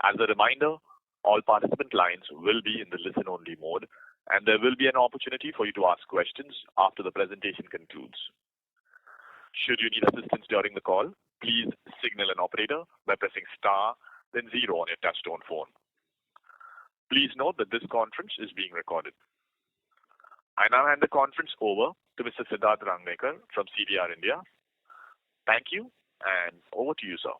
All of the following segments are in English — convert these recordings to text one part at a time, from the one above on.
As a reminder, all participant lines will be in the listen-only mode, and there will be an opportunity for you to ask questions after the presentation concludes. Should you need assistance during the call, please signal an operator by pressing star, then 0 on your touchtone phone. Please note that this conference is being recorded. I now hand the conference over to Mr. Siddharth Rangnekar from CDR India. Thank you, and over to you, sir.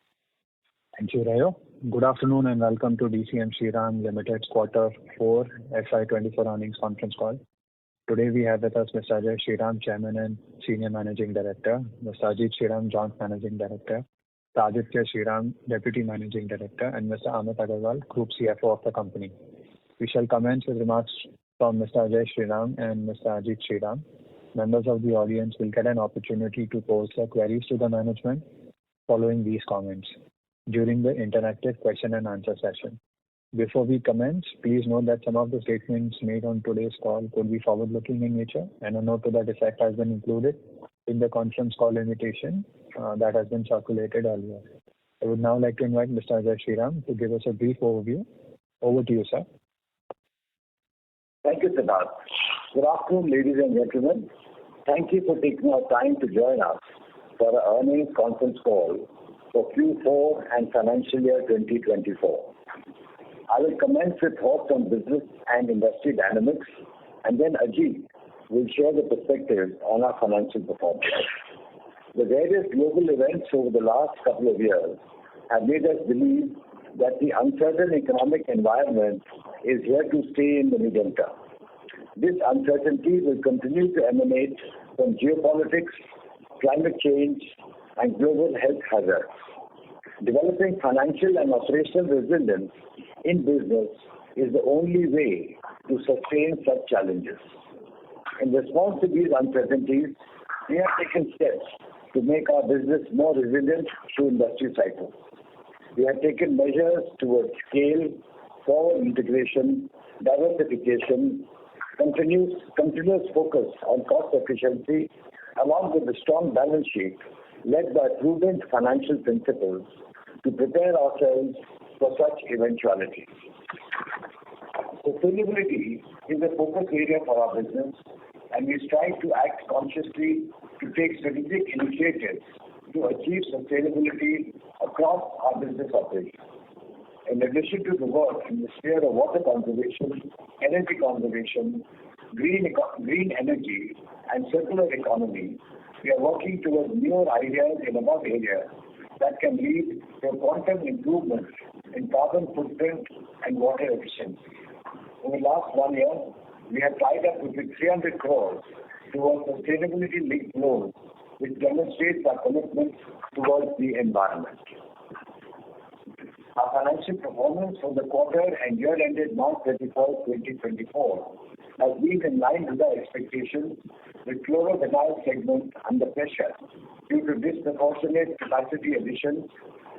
Thank you, Rayo. Good afternoon and welcome to DCM Shriram Limited's Q4 FY24 earnings conference call. Today we have with us Mr. Ajay Shriram, Chairman and Senior Managing Director, Mr. Ajit Shriram, Joint Managing Director, Mr. Aditya Shriram, Deputy Managing Director, and Mr. Amit Agarwal, Group CFO of the company. We shall commence with remarks from Mr. Ajay Shriram and Mr. Ajit Shriram. Members of the audience will get an opportunity to pose their queries to the management following these comments during the interactive question and answer session. Before we commence, please note that some of the statements made on today's call could be forward-looking in nature, and a note to that effect has been included in the conference call invitation that has been circulated earlier. I would now like to invite Mr. Ajay Shriram to give us a brief overview. Over to you, sir. Thank you, Siddharth. Good afternoon, ladies and gentlemen. Thank you for taking our time to join us for our earnings conference call for Q4 and financial year 2024. I will commence with thoughts on business and industry dynamics, and then Ajit will share the perspective on our financial performance. The various global events over the last couple of years have made us believe that the uncertain economic environment is here to stay in the medium term. This uncertainty will continue to emanate from geopolitics, climate change, and global health hazards. Developing financial and operational resilience in business is the only way to sustain such challenges. In response to these uncertainties, we have taken steps to make our business more resilient through industry cycles. We have taken measures towards scale, forward integration, diversification, continuous focus on cost efficiency, along with a strong balance sheet led by prudent financial principles to prepare ourselves for such eventualities. Sustainability is a focus area for our business, and we strive to act consciously to take strategic initiatives to achieve sustainability across our business operations. In addition to the work in the sphere of water conservation, energy conservation, green energy, and circular economy, we are working towards newer ideas in above areas that can lead to a quantum improvement in carbon footprint and water efficiency. In the last 1 year, we have tied up with 300 crores towards sustainability-linked loans, which demonstrates our commitment towards the environment. Our financial performance for the quarter and year ended March 31st, 2024 has been in line with our expectations, with chloro-vinyl segment under pressure due to disproportionate capacity additions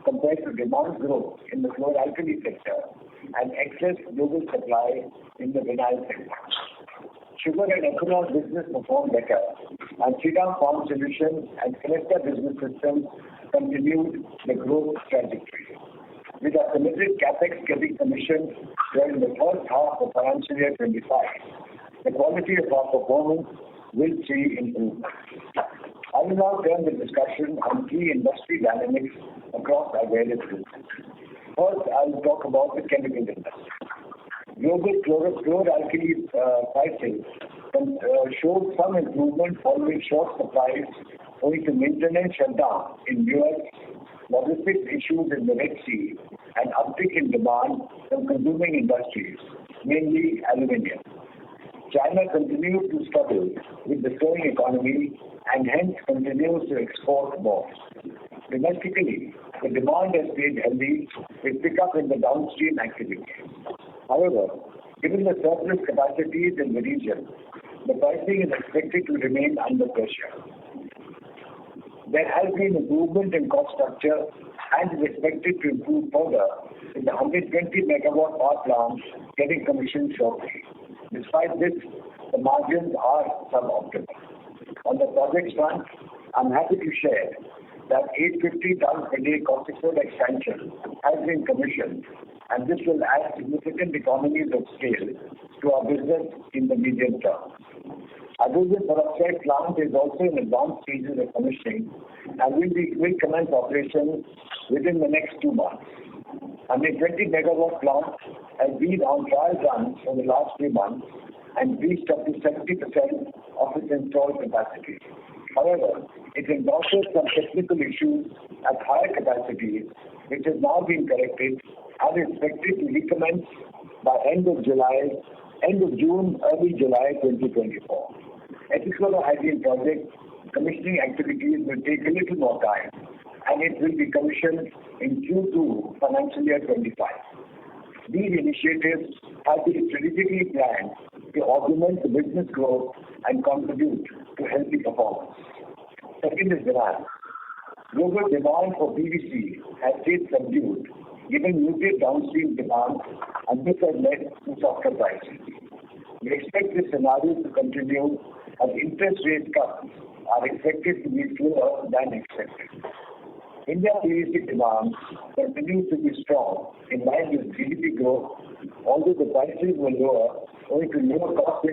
compared to demand growth in the chlor-alkali sector and excess global supply in the vinyl segment. Sugar and ethanol business performed better, and Shriram Farm Solutions and Connector business systems continued the growth trajectory. With our committed capex getting commissioned during the first half of financial year 25, the quality of our performance will see improvement. I will now turn the discussion on key industry dynamics across our various businesses. First, I will talk about the chemical industry. Global chlor-alkali prices showed some improvement following short supplies owing to maintenance shutdown in US, logistics issues in the Red Sea, and uptick in demand from consuming industries, mainly aluminium. China continued to struggle with the slowing economy and hence continues to export more. Domestically, the demand has stayed healthy with pickup in the downstream activity. However, given the surplus capacities in the region, the pricing is expected to remain under pressure. There has been improvement in cost structure and is expected to improve further with the 120 megawatt power plant getting commissioned shortly. Despite this, the margins are suboptimal. On the project front, I'm happy to share that 850 tons per day caustic soda expansion has been commissioned, and this will add significant economies of scale to our business in the medium term. Hydrogen peroxide plant is also in advanced stages of commissioning and will commence operations within the next 2 months. A 20 megawatt plant has been on trial runs for the last 3 months and reached up to 70% of its installed capacity. However, it encounters some technical issues at higher capacities, which has now been corrected and is expected to recommence by end of June, early July 2024. Ethichlorohydrin project commissioning activities will take a little more time, and it will be commissioned in Q2 financial year 25. These initiatives have been strategically planned to augment the business growth and contribute to healthy performance. Second is demand. Global demand for PVC has stayed subdued, given muted downstream demand, and this has led to softer prices. We expect this scenario to continue as interest rate cuts are expected to be slower than expected. India PVC demand continues to be strong in line with GDP growth, although the prices were lower owing to lower cost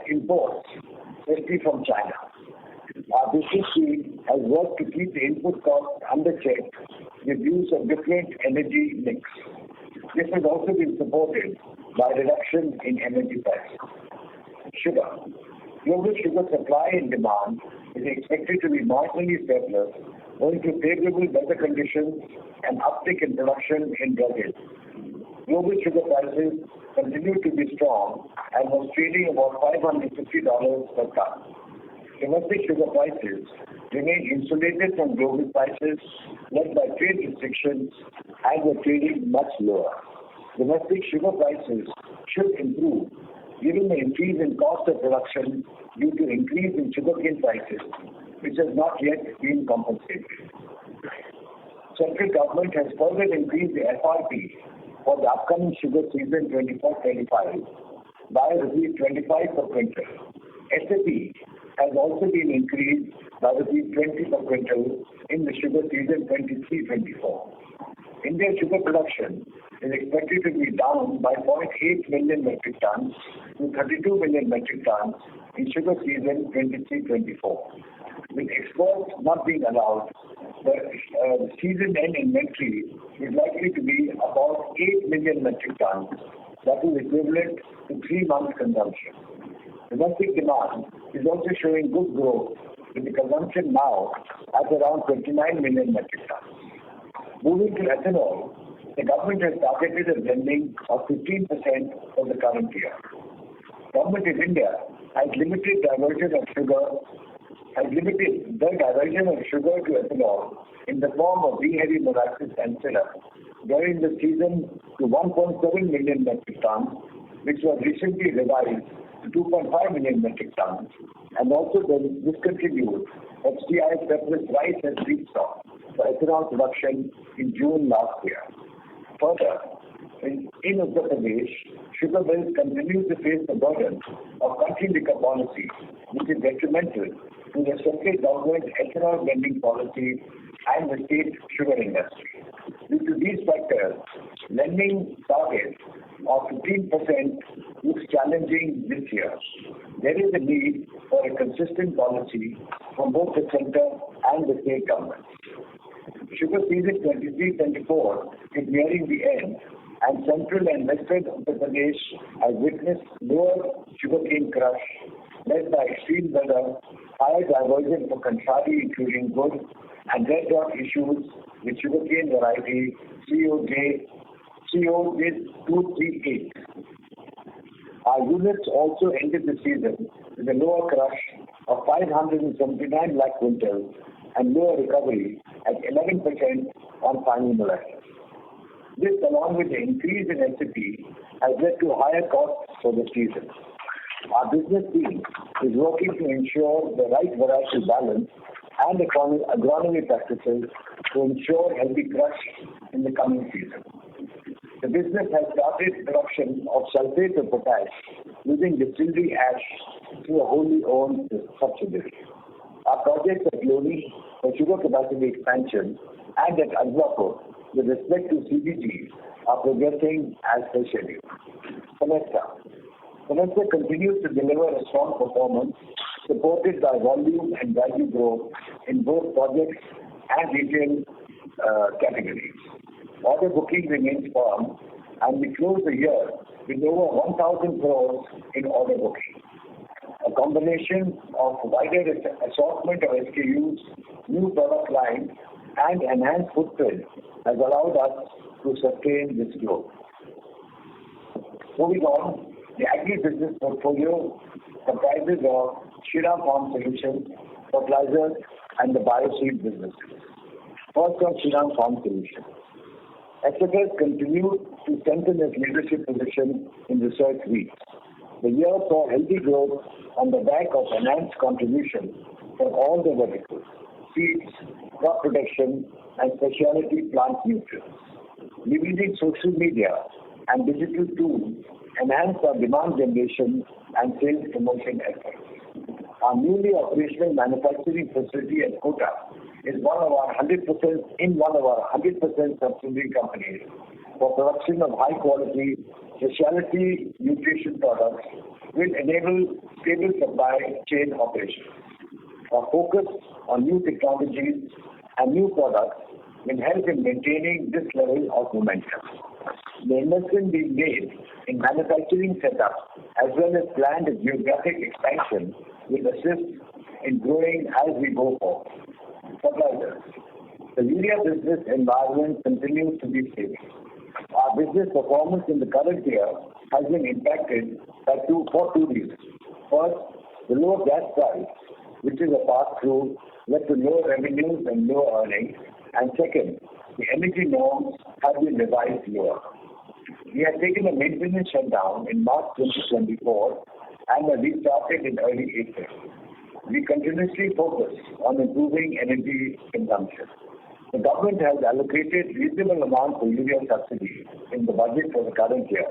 imports, especially from China. Our business team has worked to keep the input costs under check with use of different energy mix. This has also been supported by reduction in energy prices. Sugar. Global sugar supply and demand is expected to be marginally surplus owing to favorable weather conditions and uptick in production in Brazil. Global sugar prices continue to be strong and was trading about $550 per ton. Domestic sugar prices remain insulated from global prices led by trade restrictions and were trading much lower. Domestic sugar prices should improve given the increase in cost of production due to increase in sugarcane prices, which has not yet been compensated. Central government has further increased the FRP for the upcoming sugar season 24-25 by rupees 25 per quintal. SAP has also been increased by rupees 20 per quintal in the sugar season 23-24. India's sugar production is expected to be down by 0.8 million metric tons to 32 million metric tons in sugar season 23-24. With exports not being allowed, the season-end inventory is likely to be about 8 million metric tons, that is equivalent to 3 months' consumption. Domestic demand is also showing good growth, with the consumption now at around 29 million metric tons. Moving to ethanol, the government has targeted a blending of 15% for the current year. Government of India has limited the diversion of sugar to ethanol in the form of B-heavy molasses and syrup during the season to 1.7 million metric tons, which was recently revised to 2.5 million metric tons, and also discontinued FCI surplus rice and feedstock for ethanol production in June last year. Further, in Uttar Pradesh, sugar mills continue to face the burden of country liquor policy, which is detrimental to the central government ethanol blending policy and the state sugar industry. Due to these factors, blending target of 15% looks challenging this year. There is a need for a consistent policy from both the center and the state governments. Sugar season 23-24 is nearing the end, and central and western Uttar Pradesh has witnessed lower sugarcane crush led by extreme weather, higher diversion for Kanchari, including good, and red dot issues with sugarcane variety COJ238. Our units also ended the season with a lower crush of 579 lakh quintals and lower recovery at 11% on final molasses. This, along with the increase in SAP, has led to higher costs for the season. Our business team is working to ensure the right varietal balance and agronomy practices to ensure healthy crush in the coming season. The business has started production of sulfate of potash using distillery ash through a wholly owned subsidiary. Our projects at Loni for sugar capacity expansion and at Azwapur with respect to CBG are progressing as per schedule. Fenesta continues to deliver a strong performance supported by volume and value growth in both projects and retail categories. Order booking remains firm and we close the year with over 1,000 crores in order booking. A combination of wider assortment of SKUs, new product lines, and enhanced footprint has allowed us to sustain this growth. Moving on, the agri-business portfolio comprises of Shriram Farm Solutions, fertilizers, and the bioseed businesses. First on Shriram Farm Solutions. SFS continued to strengthen its leadership position in research wheat. The year saw healthy growth on the back of enhanced contribution from all the verticals, seeds, crop protection, and specialty plant nutrients. Leveraging social media and digital tools enhanced our demand generation and sales promotion efforts. Our newly operational manufacturing facility at Kota is one of our 100% subsidiary companies for production of high quality specialty nutrition products will enable stable supply chain operations. Our focus on new technologies and new products will help in maintaining this level of momentum. The investment being made in manufacturing setup as well as planned geographic expansion will assist in growing as we go forward. Fertilizers. The urea business environment continues to be stable. Our business performance in the current year has been impacted for two reasons. First, the lower gas price, which is a pass-through, led to lower revenues and lower earnings. And second, the energy norms have been revised lower. We had taken a maintenance shutdown in March 2024 and have restarted in early April. We continuously focus on improving energy consumption. The government has allocated reasonable amount for urea subsidy in the budget for the current year,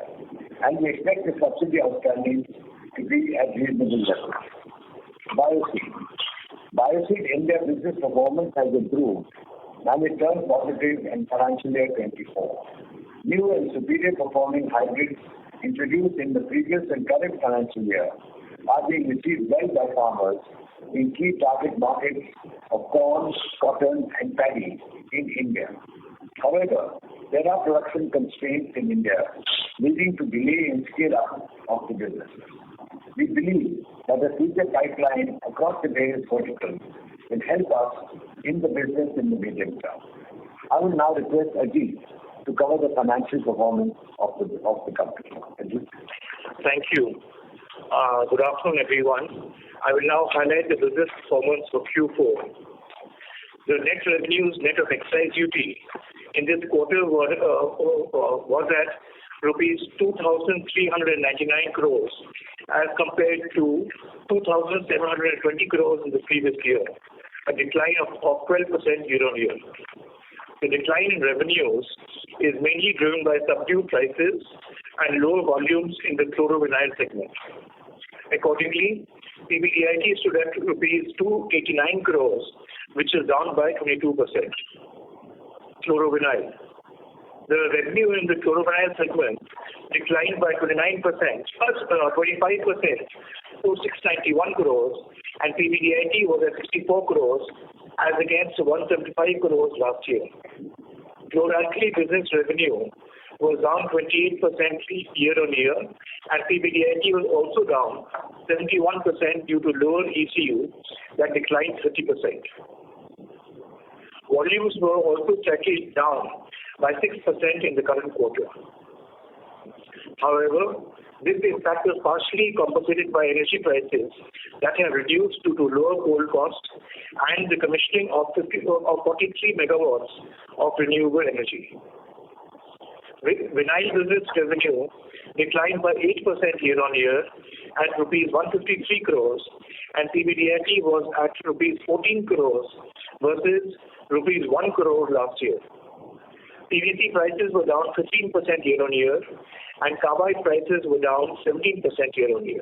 and we expect the subsidy outstanding to be at reasonable levels. Bioseed India business performance has improved and it turned positive in financial year 24. New and superior performing hybrids introduced in the previous and current financial year are being received well by farmers in key target markets of corn, cotton, and paddy in India. However, there are production constraints in India leading to delay in scale-up of the business. We believe that the future pipeline across the various verticals will help us in the business in the medium term. I will now request Ajit to cover the financial performance of the company. Ajit. Thank you. Good afternoon, everyone. I will now highlight the business performance for Q4. The net revenues net of excise duty in this quarter was at rupees 2,399 crores as compared to 2,720 crores in the previous year, a decline of 12% year-on-year. The decline in revenues is mainly driven by subdued prices and lower volumes in the chlorovinyl segment. Accordingly, PBDIT stood at rupees 289 crores, which is down by 22%. Chlorovinyl. The revenue in the chlorovinyl segment declined by 25% to 691 crores, and PBDIT was at 64 crores as against 175 crores last year. Chlor-alkali business revenue was down 28% year-on-year, and PBDIT was also down 71% due to lower ECU that declined 30%. Volumes were also slightly down by 6% in the current quarter. However, this impact was partially compensated by energy prices that have reduced due to lower coal costs and the commissioning of 43 megawatts of renewable energy. Vinyl business revenue declined by 8% year-on-year at rupees 153 crores, and PBDIT was at rupees 14 crores versus rupees 1 crore last year. PVC prices were down 15% year-on-year, and carbide prices were down 17% year-on-year.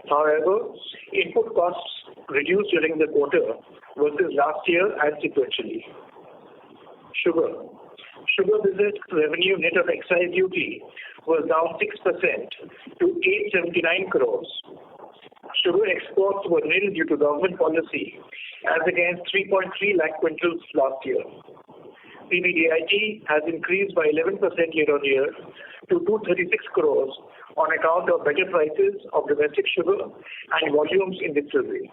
However, input costs reduced during the quarter versus last year and sequentially. Sugar business revenue net of excise duty was down 6% to 879 crores. Sugar exports were nil due to government policy as against 3.3 lakh quintals last year. PBDIT has increased by 11% year-on-year to 236 crores on account of better prices of domestic sugar and volumes in distillery.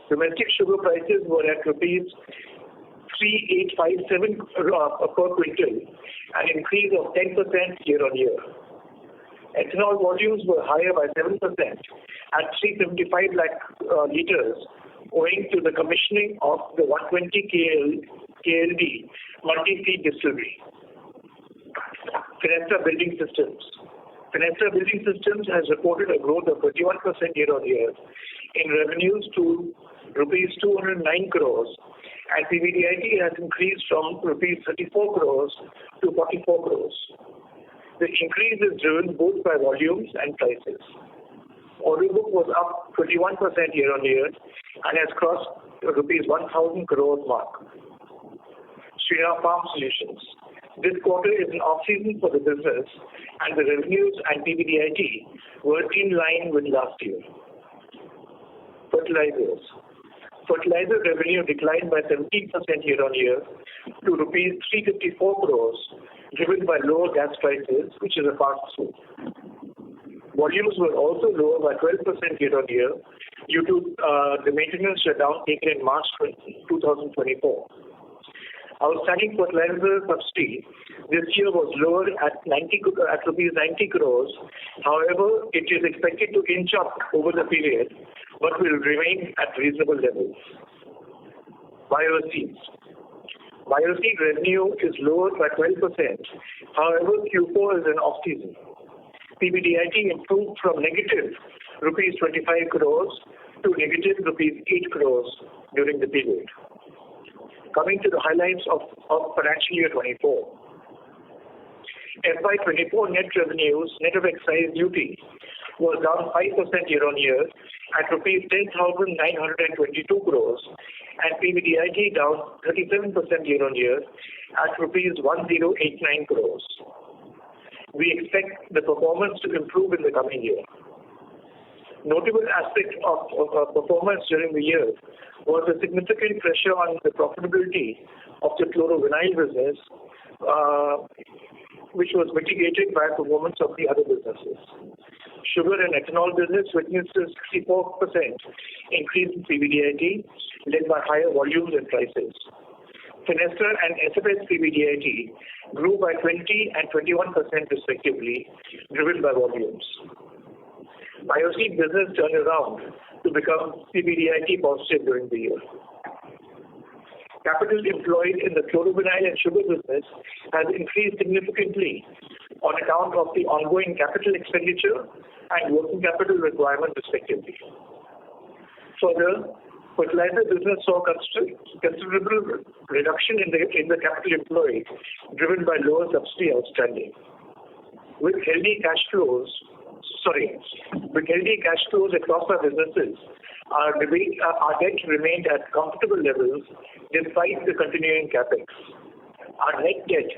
Domestic sugar prices were at rupees 3,857 per quintal, an increase of 10% year-on-year. Ethanol volumes were higher by 7% at 375 lakh litres, owing to the commissioning of the 120 KLD multi-feed distillery. Fenesta Building Systems has reported a growth of 31% year-on-year in revenues to rupees 209 crores, and PBDIT has increased from rupees 34 crores to 44 crores. The increase is driven both by volumes and prices. Order book was up 21% year-on-year and has crossed rupees 1,000 crore mark. Shriram Farm Solutions. This quarter is an off-season for the business, and the revenues and PBDIT were in line with last year. Fertilizer revenue declined by 17% year-on-year to rupees 354 crores, driven by lower gas prices, which is a pass-through. Volumes were also lower by 12% year-on-year due to the maintenance shutdown taken in March 2024. Outstanding fertilizer subsidy this year was lower at rupees 90 crores. However, it is expected to inch up over the period, but will remain at reasonable levels. Bioseed revenue is lower by 12%. However, Q4 is an off-season. PBDIT improved from negative rupees 25 crores to negative rupees 8 crores during the period. Coming to the highlights of financial year 24. FY24 net revenues, net of excise duty, was down 5% year-on-year at rupees 10,922 crores, and PBDIT down 37% year-on-year at rupees 1,089 crores. We expect the performance to improve in the coming year. Notable aspect of performance during the year was a significant pressure on the profitability of the chloro-vinyl business, which was mitigated by performance of the other businesses. Sugar and ethanol business witnessed a 64% increase in PBDIT, led by higher volumes and prices. Fenesta and SFS PBDIT grew by 20 and 21% respectively, driven by volumes. Bioseed business turned around to become PBDIT positive during the year. Capital employed in the chloro-vinyl and sugar business has increased significantly on account of the ongoing capital expenditure and working capital requirement respectively. Further, fertilizer business saw considerable reduction in the capital employed, driven by lower subsidy outstanding. With healthy cash flows across our businesses, our debt remained at comfortable levels despite the continuing capex. Our net debt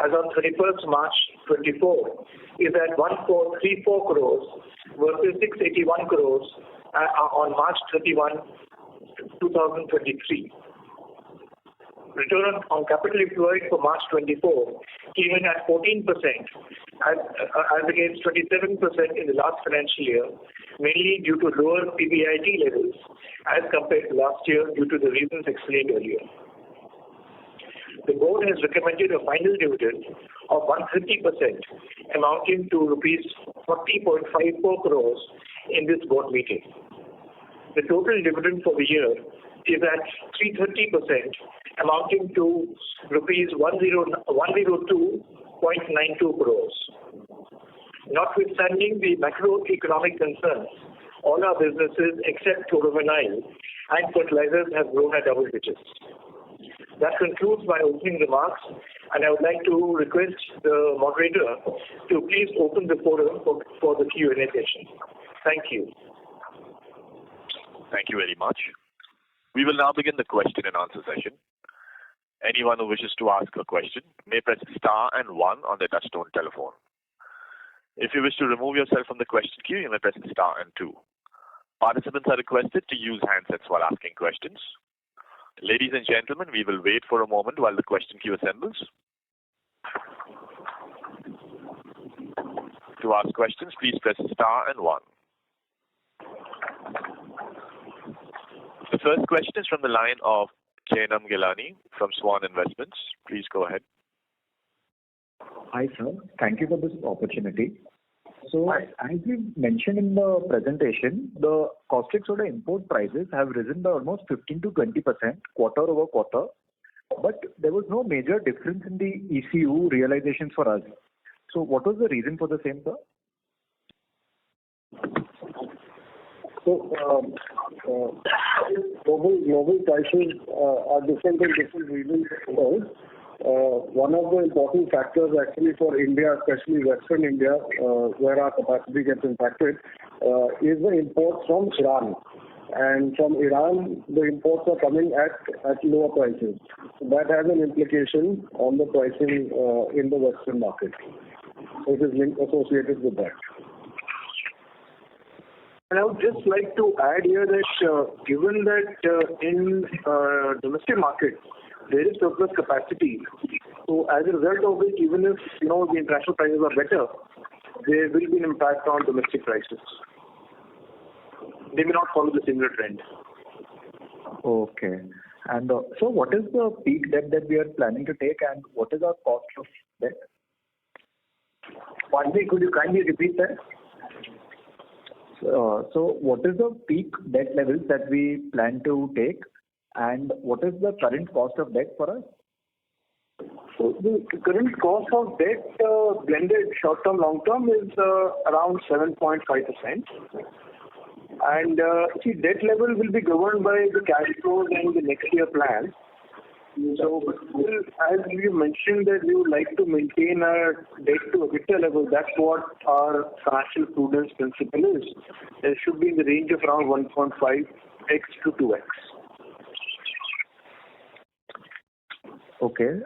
as on 31st March 24 is at 1,434 crores versus 681 crores on March 31, 2023. Return on capital employed for March 24 came in at 14% as against 27% in the last financial year, mainly due to lower PBIT levels as compared to last year due to the reasons explained earlier. The board has recommended a final dividend of 130%, amounting to rupees 40.54 crores in this board meeting. The total dividend for the year is at 330%, amounting to rupees 102.92 crores. Notwithstanding the macroeconomic concerns, all our businesses except chloro-vinyl and fertilizers have grown at double digits. That concludes my opening remarks, and I would like to request the moderator to please open the forum for the Q&A session. Thank you. Thank you very much. We will now begin the question and answer session. Anyone who wishes to ask a question may press star and 1 on their touchtone telephone. If you wish to remove yourself from the question queue, you may press star and 2. Participants are requested to use handsets while asking questions. Ladies and gentlemen, we will wait for a moment while the question queue assembles. To ask questions, please press star and 1. The first question is from the line of Jainam Gilani from Swan Investments. Please go ahead. Hi, sir. Thank you for this opportunity. So, as we mentioned in the presentation, the caustic soda import prices have risen by almost 15 to 20% quarter over quarter, but there was no major difference in the ECU realizations for us. So, what was the reason for the same, sir? So, global prices are different in different regions of the world. One of the important factors actually for India, especially Western India, where our capacity gets impacted, is the imports from Iran. And from Iran, the imports are coming at lower prices. So that has an implication on the pricing in the Western market. So it is associated with that. And I would just like to add here that given that in domestic market there is surplus capacity, so as a result of it, even if the international prices are better, there will be an impact on domestic prices. They may not follow the similar trend. Okay. And so, what is the peak debt that we are planning to take, and what is our cost of debt? Pardon me, could you kindly repeat that? So, what is the peak debt levels that we plan to take, and what is the current cost of debt for us? So the current cost of debt, blended short-term, long-term, is around 7.5%. And debt level will be governed by the cash flows and the next year plan. So, as you mentioned that we would like to maintain our debt to EBITDA level, that's what our financial prudence principle is. It should be in the range of around 1.5x to 2x. Okay.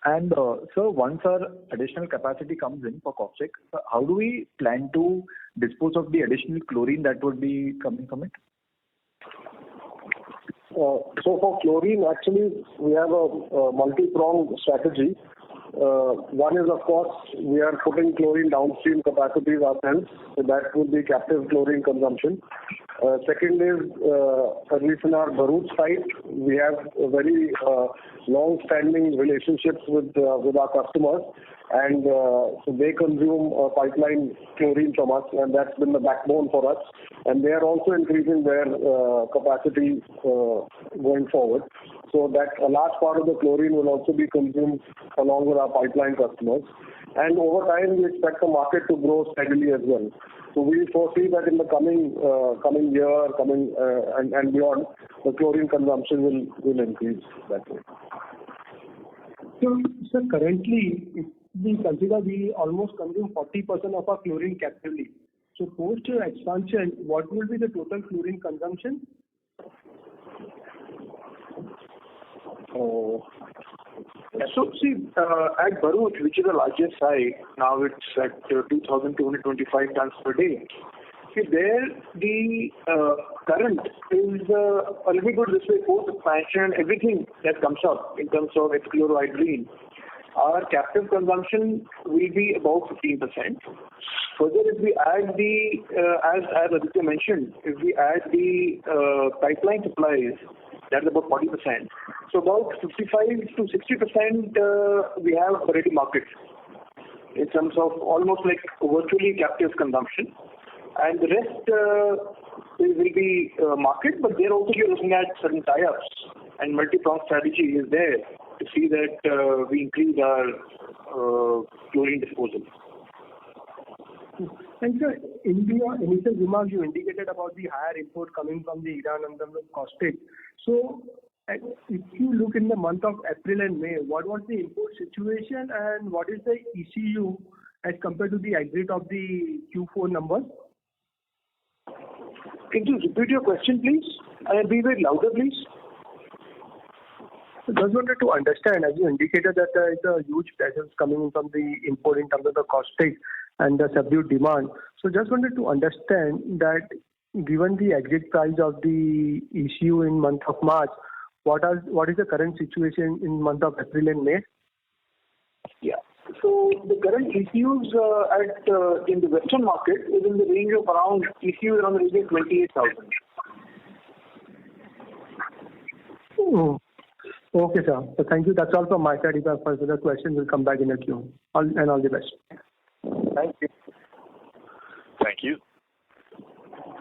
And so once our additional capacity comes in for caustic, how do we plan to dispose of the additional chlorine that would be coming from it? So for chlorine, actually, we have a multi-pronged strategy. One is, of course, we are putting chlorine downstream capacities ourselves, so that would be captive chlorine consumption. Second is, at least in our Bharuch site, we have a very long-standing relationships with our customers, and so they consume pipeline chlorine from us, and that's been the backbone for us. And they are also increasing their capacity going forward. So that a large part of the chlorine will also be consumed along with our pipeline customers. And over time, we expect the market to grow steadily as well. So we foresee that in the coming year, and beyond, the chlorine consumption will increase that way. So, sir, currently, if we consider we almost consume 40% of our chlorine captively. So post expansion, what will be the total chlorine consumption? So see, at Bharuch, which is the largest site, now it's at 2,225 tons per day. See, there the current is a little bit this way, post expansion, everything that comes up in terms of epichlorohydrin, our captive consumption will be about 15%. Further, if we add as Aditya mentioned, if we add the pipeline supplies, that's about 40%. So about 55 to 60% we have already market in terms of almost like virtually captive consumption. And the rest will be market, but there also you're looking at certain tie-ups, and multi-pronged strategy is there to see that we increase our chlorine disposal. And sir, in the initial remarks you indicated about the higher import coming from the Iran and the caustic. So if you look in the month of April and May, what was the import situation and what is the ECU as compared to the exit of the Q4 numbers? Can you repeat your question, please? And be very louder, please. I just wanted to understand, as you indicated that there is a huge pressure coming in from the import in terms of the caustic and the subdued demand. So just wanted to understand that given the exit price of the ECU in month of March, what is the current situation in month of April and May? Yeah. So the current ECUs in the Western market is in the range of around ECU around the range of 28,000. Okay, sir. So thank you. That's all from my side. If I have further questions, we'll come back in the queue. All the best. Thank you. Thank you.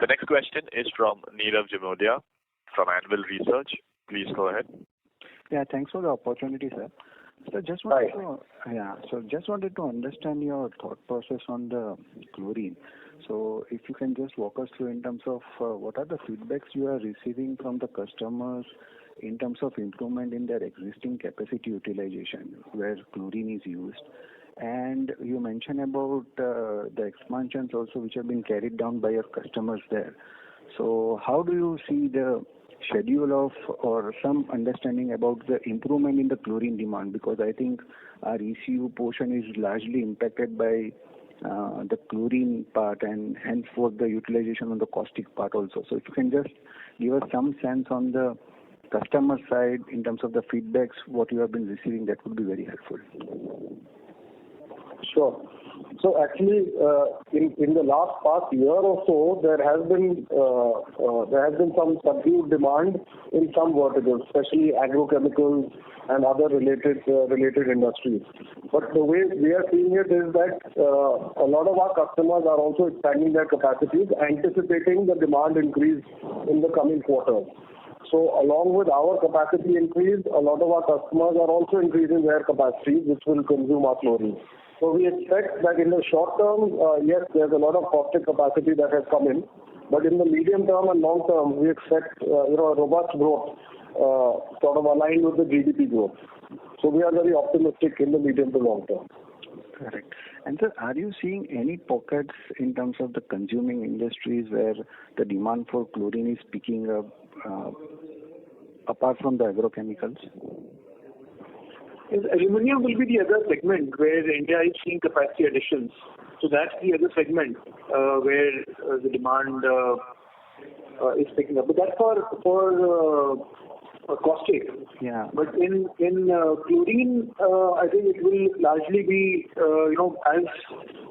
The next question is from Nirav Jimodia from Anvil Research. Please go ahead. Yeah, thanks for the opportunity, sir. So just wanted to understand your thought process on the chlorine. So if you can just walk us through in terms of what are the feedbacks you are receiving from the customers in terms of improvement in their existing capacity utilization where chlorine is used. And you mentioned about the expansions also which have been carried down by your customers there. So how do you see the schedule of or some understanding about the improvement in the chlorine demand? Because I think our ECU portion is largely impacted by the chlorine part and henceforth the utilization on the caustic part also. So if you can just give us some sense on the customer side in terms of the feedbacks, what you have been receiving, that would be very helpful. Sure. So actually, in the last past year or so, there has been some subdued demand in some verticals, especially agrochemicals and other related industries. But the way we are seeing it is that a lot of our customers are also expanding their capacities, anticipating the demand increase in the coming quarters. So along with our capacity increase, a lot of our customers are also increasing their capacities, which will consume our chlorine. So we expect that in the short term, yes, there's a lot of caustic capacity that has come in, but in the medium term and long term, we expect a robust growth, sort of aligned with the GDP growth. So we are very optimistic in the medium to long term. Correct. And sir, are you seeing any pockets in terms of the consuming industries where the demand for chlorine is picking up apart from the agrochemicals? Aluminium will be the other segment where India is seeing capacity additions. So that's the other segment where the demand is picking up. But that's for caustic. Yeah. But in chlorine, I think it will largely be, as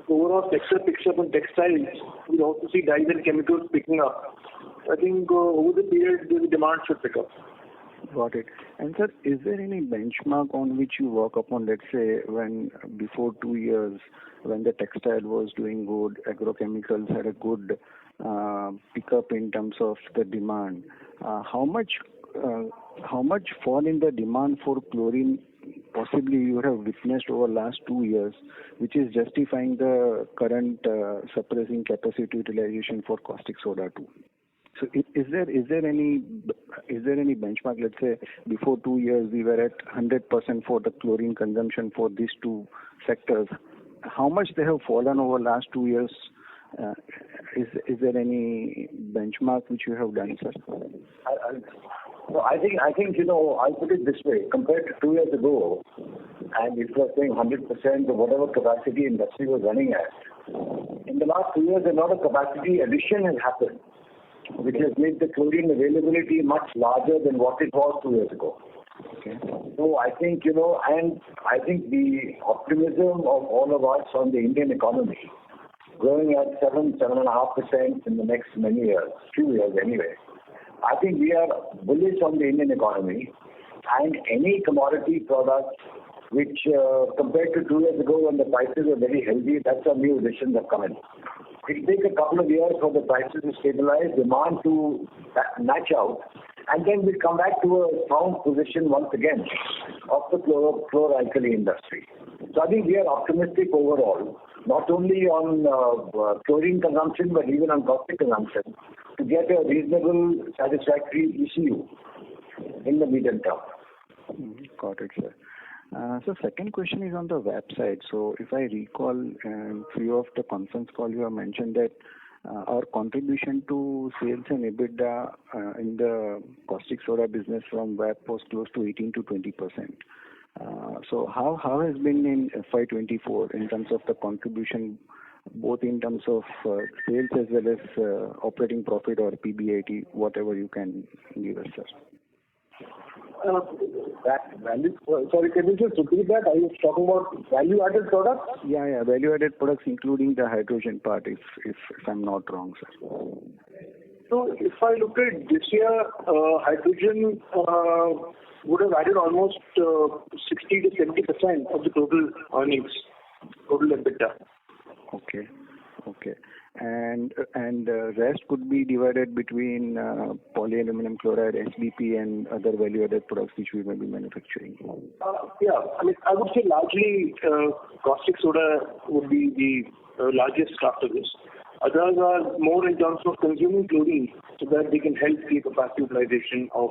overall sector picks up in textiles, we'll also see dyes and chemicals picking up. I think over the period, the demand should pick up. Got it. And sir, is there any benchmark on which you work upon, let's say, when before 2 years, when the textile was doing good, agrochemicals had a good pickup in terms of the demand? How much fall in the demand for chlorine possibly you have witnessed over last 2 years, which is justifying the current suppressing capacity utilization for caustic soda too? So is there any benchmark? Let's say before 2 years we were at 100% for the chlorine consumption for these two sectors. How much they have fallen over last 2 years? Is there any benchmark which you have done, sir? I think I'll put it this way. Compared to 2 years ago, and if you are saying 100% of whatever capacity industry was running at, in the last 2 years a lot of capacity addition has happened, which has made the chlorine availability much larger than what it was 2 years ago. Okay. So I think, and I think the optimism of all of us on the Indian economy growing at 7.5% in the next few years anyway. I think we are bullish on the Indian economy, and any commodity product which compared to 2 years ago when the prices were very healthy, that's how new additions have come in. It will take a couple of years for the prices to stabilize, demand to match out, and then we'll come back to a strong position once again of the chlor-alkali industry. So I think we are optimistic overall, not only on chlorine consumption but even on caustic consumption, to get a reasonable, satisfactory ECU in the medium term. Got it, sir. So second question is on the website. So if I recall, few of the conference call you have mentioned that our contribution to sales and EBITDA in the caustic soda business from VAP was close to 18 to 20%. So how has been in FY24 in terms of the contribution, both in terms of sales as well as operating profit or PBIT, whatever you can give us, sir? That value, sorry, can you just repeat that? Are you talking about value-added products? Yeah, value-added products, including the hydrogen part, if I'm not wrong, sir. So if I look at this year, hydrogen would have added almost 60 to 70% of the total earnings, total EBITDA. Okay. And rest could be divided between polyaluminum chloride, SBP, and other value-added products which we may be manufacturing. Yeah, I mean, I would say largely caustic soda would be the largest after this. Others are more in terms of consuming chlorine so that they can help the capacity utilization of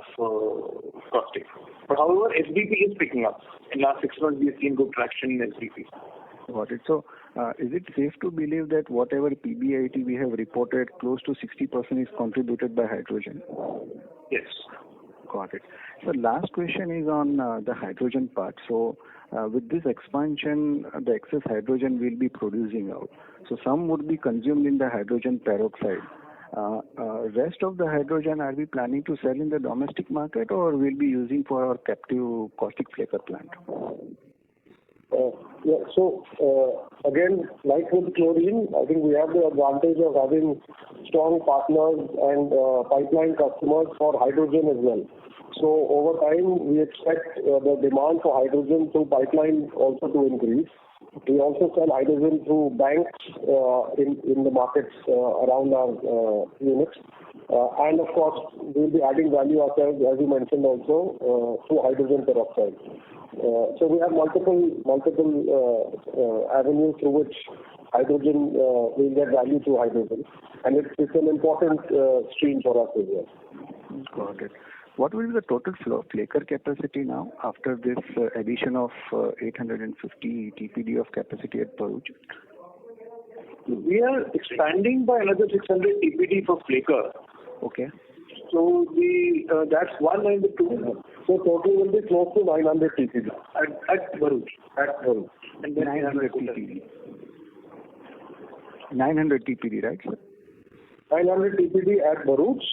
caustic. But however, SBP is picking up. In the last 6 months, we have seen good traction in SBP. Got it. So, is it safe to believe that whatever PBIT we have reported, close to 60% is contributed by hydrogen? Yes. Got it. So, last question is on the hydrogen part. So, with this expansion, the excess hydrogen will be producing out. So, some would be consumed in the hydrogen peroxide. Rest of the hydrogen, are we planning to sell in the domestic market or will be using for our captive caustic flaker plant? Again, like with chlorine, I think we have the advantage of having strong partners and pipeline customers for hydrogen as well. So over time, we expect the demand for hydrogen through pipeline also to increase. We also sell hydrogen through banks in the markets around our units. And of course, we'll be adding value ourselves, as you mentioned also, through hydrogen peroxide. So we have multiple avenues through which hydrogen will get value through hydrogen, and it's an important stream for us as well. Got it. What will be the total flaker capacity now after this addition of 850 TPD of capacity at Bharuch? We are expanding by another 600 TPD for flaker. Okay. So that's one and the two. So total will be close to 900 TPD at Bharuch. And then 900 TPD. 900 TPD, right, sir? 900 TPD at Bharuch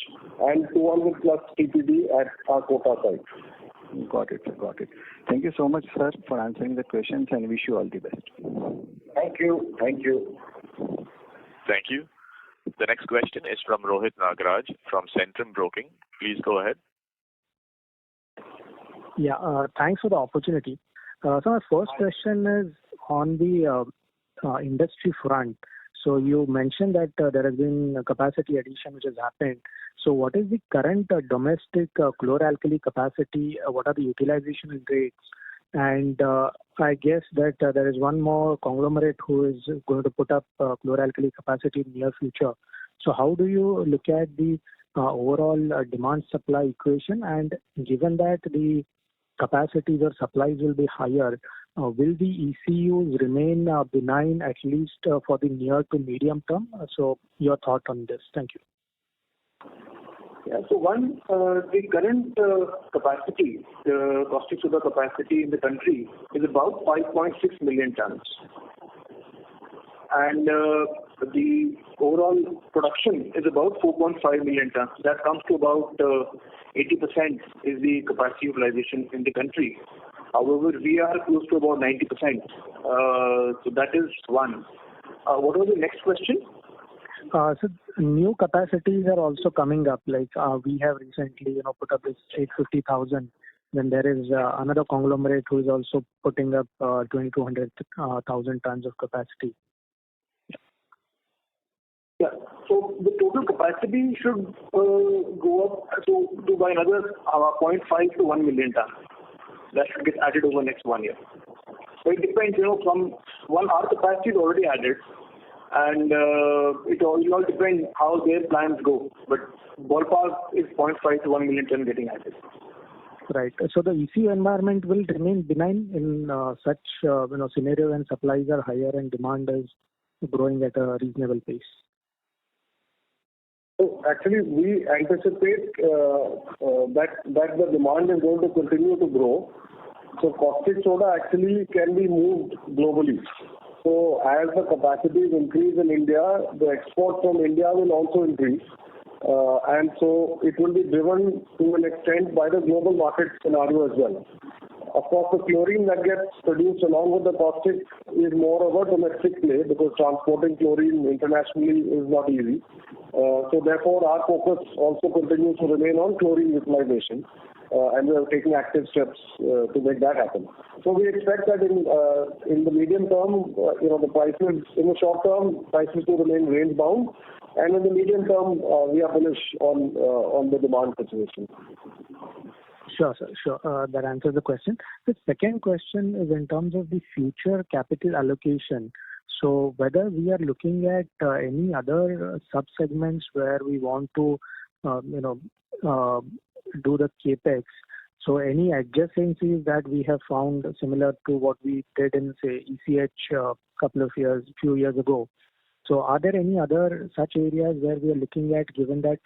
and 200 plus TPD at our Kota site. Got it. Thank you so much, sir, for answering the questions and wish you all the best. Thank you. Thank you. The next question is from Rohit Nagraj from Centrum Broking. Please go ahead. Yeah, thanks for the opportunity. So my first question is on the industry front. So you mentioned that there has been a capacity addition which has happened. So what is the current domestic chlor-alkali capacity? What are the utilization rates? And I guess that there is one more conglomerate who is going to put up chlor-alkali capacity in the near future. So how do you look at the overall demand-supply equation? And given that the capacities or supplies will be higher, will the ECUs remain benign at least for the near to medium term? So your thought on this. Thank you. Yeah, so the current capacity, the caustic soda capacity in the country is about 5.6 million tons. And the overall production is about 4.5 million tons. That comes to about 80% is the capacity utilization in the country. However, we are close to about 90%. So that is one. What was the next question? So new capacities are also coming up. Like we have recently, put up this 850,000. Then there is another conglomerate who is also putting up 2,200,000 tons of capacity. Yeah. So the total capacity should go up to by another 0.5 to 1 million tons. That should get added over the next 1 year. So it depends, from our capacity is already added, and it all depends how their plans go. But ballpark is 0.5 to 1 million ton getting added. Right. So the ECU environment will remain benign in such scenario when supplies are higher and demand is growing at a reasonable pace. So actually, we anticipate that the demand is going to continue to grow. So caustic soda actually can be moved globally. So as the capacities increase in India, the export from India will also increase. And so it will be driven to an extent by the global market scenario as well. Of course, the chlorine that gets produced along with the caustic is more of a domestic play because transporting chlorine internationally is not easy. So therefore, our focus also continues to remain on chlorine utilization. And we are taking active steps to make that happen. So we expect that in the medium term, the prices in the short term, prices to remain range bound, and in the medium term, we are bullish on the demand situation. Sure, sir. Sure. That answers the question. The second question is in terms of the future capital allocation. So whether we are looking at any other sub-segments where we want to, do the capex. So any adjacencies that we have found similar to what we did in, say, ECH few years ago. So are there any other such areas where we are looking at, given that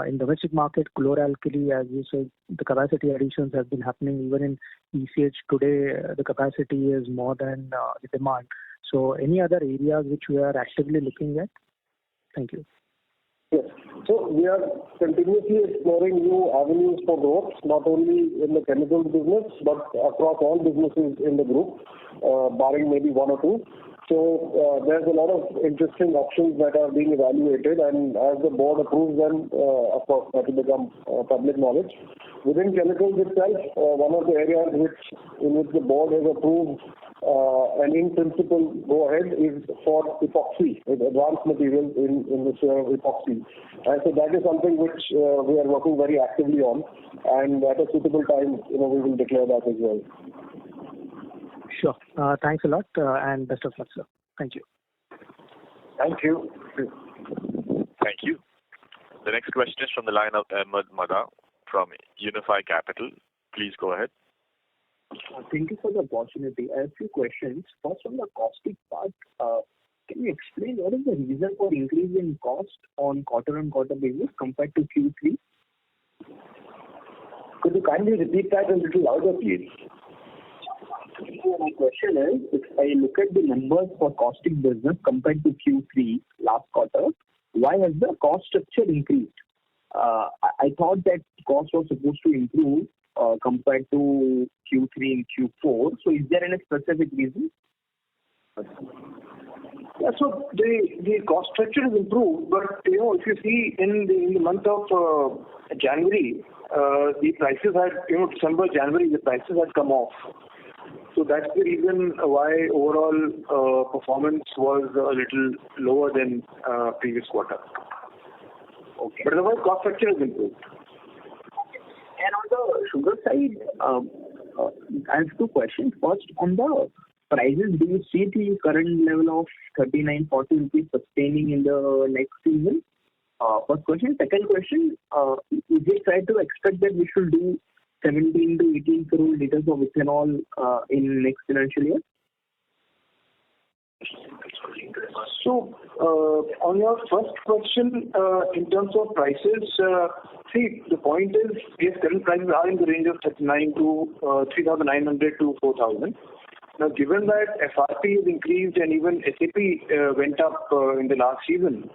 in domestic market, chlor-alkali, as you said, the capacity additions have been happening even in ECH today, the capacity is more than the demand. So any other areas which we are actively looking at? Thank you. Yes. So we are continuously exploring new avenues for growth, not only in the chemicals business, but across all businesses in the group, barring maybe one or two. So there's a lot of interesting options that are being evaluated, and as the board approves them, of course, that will become public knowledge. Within chemicals itself, one of the areas in which the board has approved an in-principle go-ahead is for epoxy, advanced materials in the sphere of epoxy. And so that is something which we are working very actively on, and at a suitable time, we will declare that as well. Sure. Thanks a lot, and best of luck, sir. Thank you. Thank you. Thank you. The next question is from the line of Ahmed Madha from Unifi Capital. Please go ahead. Thank you for the opportunity. I have a few questions. First, on the caustic part, can you explain what is the reason for increase in cost on quarter-on-quarter basis compared to Q3? Could you kindly repeat that a little louder, please? My question is, if I look at the numbers for caustic business compared to Q3 last quarter, why has the cost structure increased? I thought that cost was supposed to improve compared to Q3 and Q4. So is there any specific reason? Yeah, so the cost structure is improved, but if you see in the month of January, the prices had, December, January, the prices had come off. So that's the reason why overall performance was a little lower than previous quarter. Okay. But otherwise, cost structure is improved. And on the sugar side, I have two questions. First, on the prices, do you see the current level of 39-40 rupees sustaining in the next season? First question. Second question, is it fair to expect that we should do 17 to 18 crore liters of ethanol in next financial year? So, on your first question, in terms of prices, see, the point is, yes, current prices are in the range of 3,900 to 4,000. Now, given that FRP has increased and even SAP went up in the last season,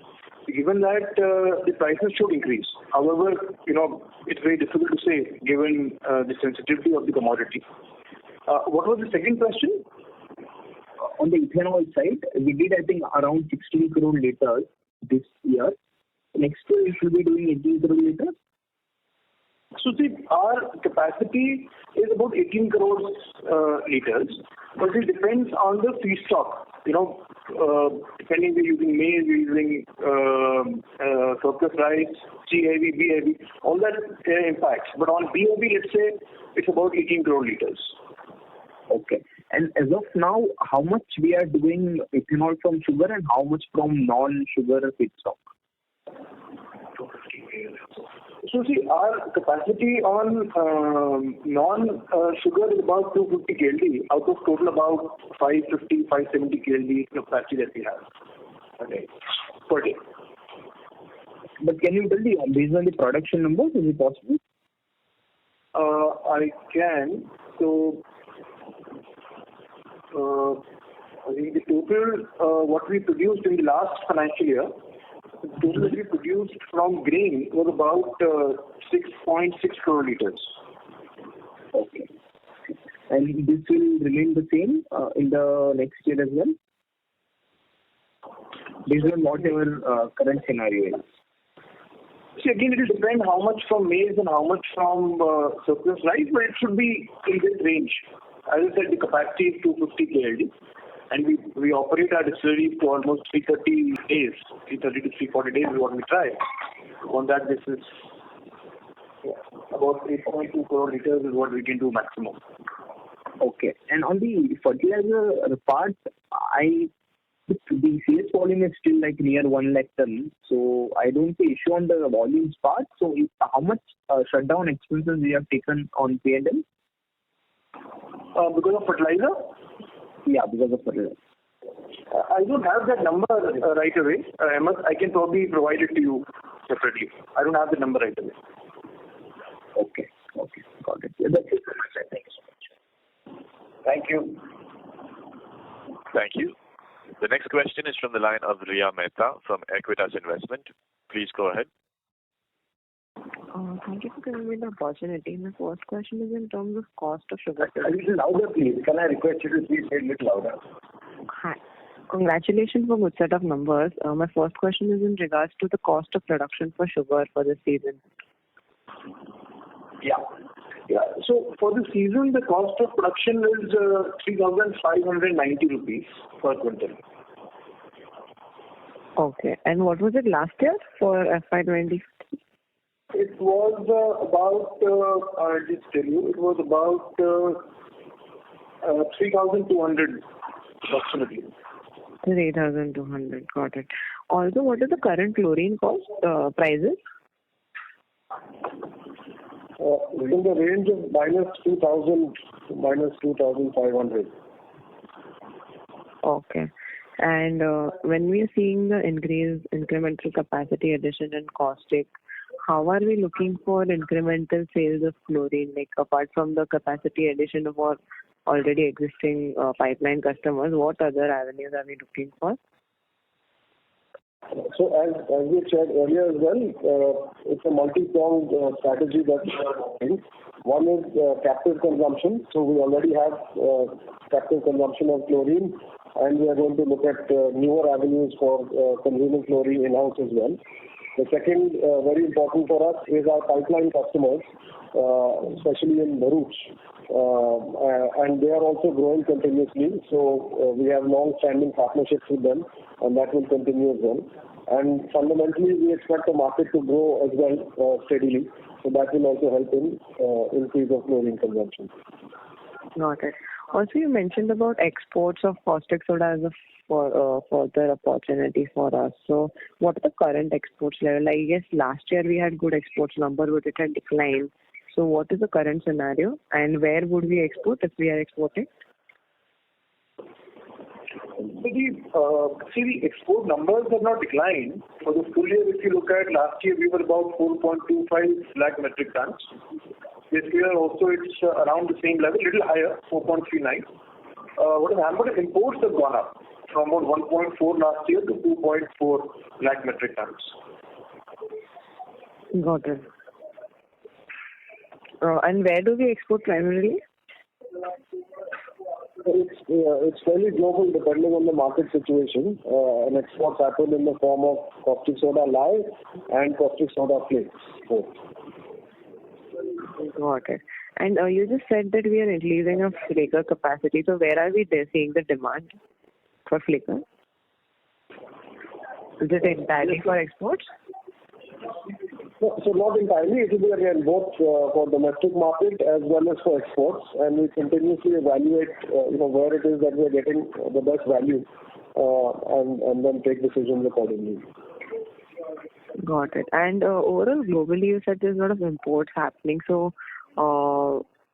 given that the prices should increase. However, it's very difficult to say given the sensitivity of the commodity. What was the second question? On the ethanol side, we did, I think, around 16 crore liters this year. Next year, we should be doing 18 crore liters. So, see, our capacity is about 18 crores liters, but it depends on the feedstock. Depending, we're using maize, we're using surplus rice, C-heavy, B-heavy, all that impacts. But on B-heavy, let's say it's about 18 crore liters. Okay. And as of now, how much we are doing ethanol from sugar and how much from non-sugar feedstock? So see, our capacity on non-sugar is about 250 KLD out of total about 550, 570 KLD capacity that we have per day. But can you tell me based on the production numbers, is it possible? I can. So, I think the total what we produced in the last financial year, the total that we produced from grain was about 6.6 crore liters. Okay. And this will remain the same in the next year as well? Based on whatever current scenario is. See, again, it will depend how much from maize and how much from surplus rice, but it should be in this range. As I said, the capacity is 250 KLD, and we operate our distillery to almost 330 days, 330 to 340 days is what we try. On that basis, about 8.2 crore liters is what we can do maximum. Okay. And on the fertilizer part, the sales volume is still like near 1 lakh ton, so I don't see issue on the volumes part. So how much shutdown expenses we have taken on P&L? Because of fertilizer? Yeah, because of fertilizer. I don't have that number right away. I can probably provide it to you separately. I don't have the number right away. Okay, got it. Yeah, that's it from my side. Thank you so much. Thank you. Thank you. The next question is from the line of Riya Mehta from Equitas Investment. Please go ahead. Thank you for giving me the opportunity. My first question is in terms of cost of sugar. A little louder, please. Can I request you to please say a little louder? Hi. Congratulations for good set of numbers. My first question is in regards to the cost of production for sugar for this season. Yeah. So for the season, the cost of production is 3,590 rupees per quintal. Okay. And what was it last year for FY20? It was about, I'll just tell you, it was about 3,200 approximately. 3,200, got it. Also, what is the current chlorine cost prices? In the range of -2,000 to -2,500. Okay. And when we are seeing the incremental capacity addition in caustic, how are we looking for incremental sales of chlorine? Like apart from the capacity addition of our already existing pipeline customers, what other avenues are we looking for? So as we said earlier as well, it's a multi-pronged strategy that we are working. One is captive consumption. So we already have captive consumption of chlorine, and we are going to look at newer avenues for consuming chlorine in-house as well. The second, very important for us, is our pipeline customers, especially in Bharuch. And they are also growing continuously. So we have long-standing partnerships with them, and that will continue as well. And fundamentally, we expect the market to grow as well steadily. So that will also help in increase of chlorine consumption. Got it. Also, you mentioned about exports of caustic soda as a further opportunity for us. So what are the current exports level? I guess last year we had good exports number, but it had declined. So what is the current scenario, and where would we export if we are exporting? So the export numbers have not declined. For the full year, if you look at last year, we were about 4.25 lakh metric tons. This year also it's around the same level, little higher, 4.39. What has happened is imports have gone up from about 1.4 last year to 2.4 lakh metric tons. Got it. And where do we export primarily? It's fairly global depending on the market situation. And exports happen in the form of caustic soda lye and caustic soda flakes. Both. Got it. And you just said that we are increasing our flaker capacity. So where are we seeing the demand for flaker? Is it entirely for exports? So not entirely. It will be again both for domestic market as well as for exports, and we continuously evaluate where it is that we are getting the best value, and then take decisions accordingly. Got it. And overall, globally, you said there's a lot of imports happening. So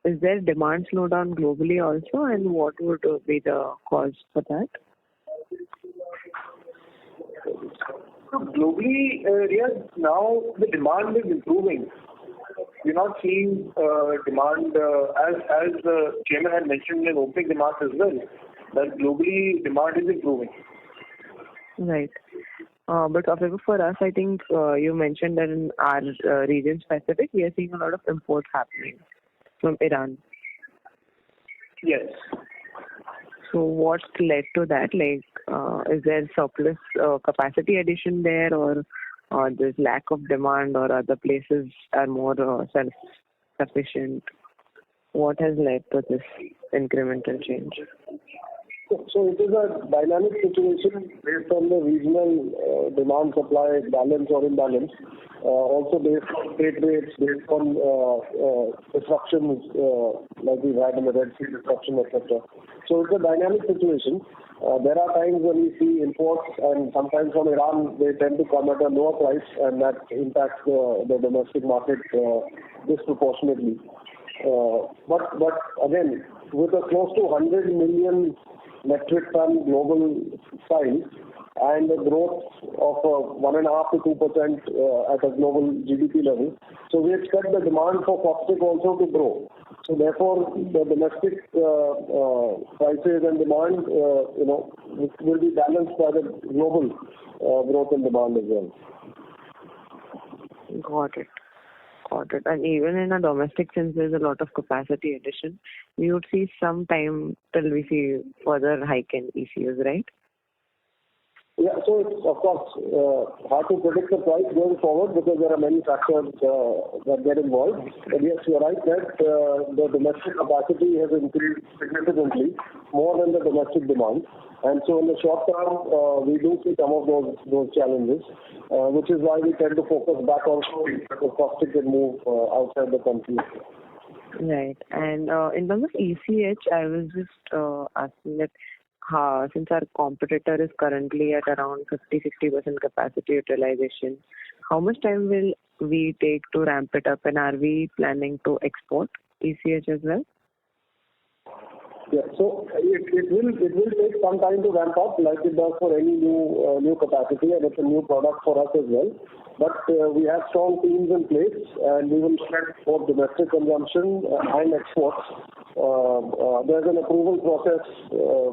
is there demand slowdown globally also, and what would be the cause for that? prices. So globally, Riyaz, now the demand is improving. We're not seeing demand, as the chairman had mentioned in opening remarks as well, that globally demand is improving. Right. But however, for us, I think you mentioned that in our region specific, we are seeing a lot of imports happening from Iran. Yes. So what led to that? Like, is there surplus capacity addition there, or there's lack of demand, or other places are more self-sufficient? What has led to this incremental change? So it is a dynamic situation based on the regional demand-supply balance or imbalance. Also based on trade rates, based on disruptions like we've had in the Red Sea disruption, etc. So it's a dynamic situation. There are times when we see imports, and sometimes from Iran they tend to come at a lower price, and that impacts the domestic market disproportionately. But again, with a close to 100 million metric ton global size and a growth of 1.5 to 2% at a global GDP level, so we expect the demand for caustic also to grow. So therefore, the domestic prices and demand, will be balanced by the global growth and demand as well. Got it. And even in a domestic sense, there's a lot of capacity addition. We would see some time till we see further hike in ECUs, right? Yeah, so it's of course hard to predict the price going forward because there are many factors that get involved. But yes, you're right that the domestic capacity has increased significantly more than the domestic demand. And so in the short term, we do see some of those challenges, which is why we tend to focus back on because caustic can move outside the country. Right. And in terms of ECH, I was just asking that since our competitor is currently at around 50-60% capacity utilization, how much time will we take to ramp it up, and are we planning to export ECH as well? Yeah, so it will take some time to ramp up, like it does for any new capacity, and it's a new product for us as well. But we have strong teams in place, and we will check for domestic consumption and exports. There's an approval process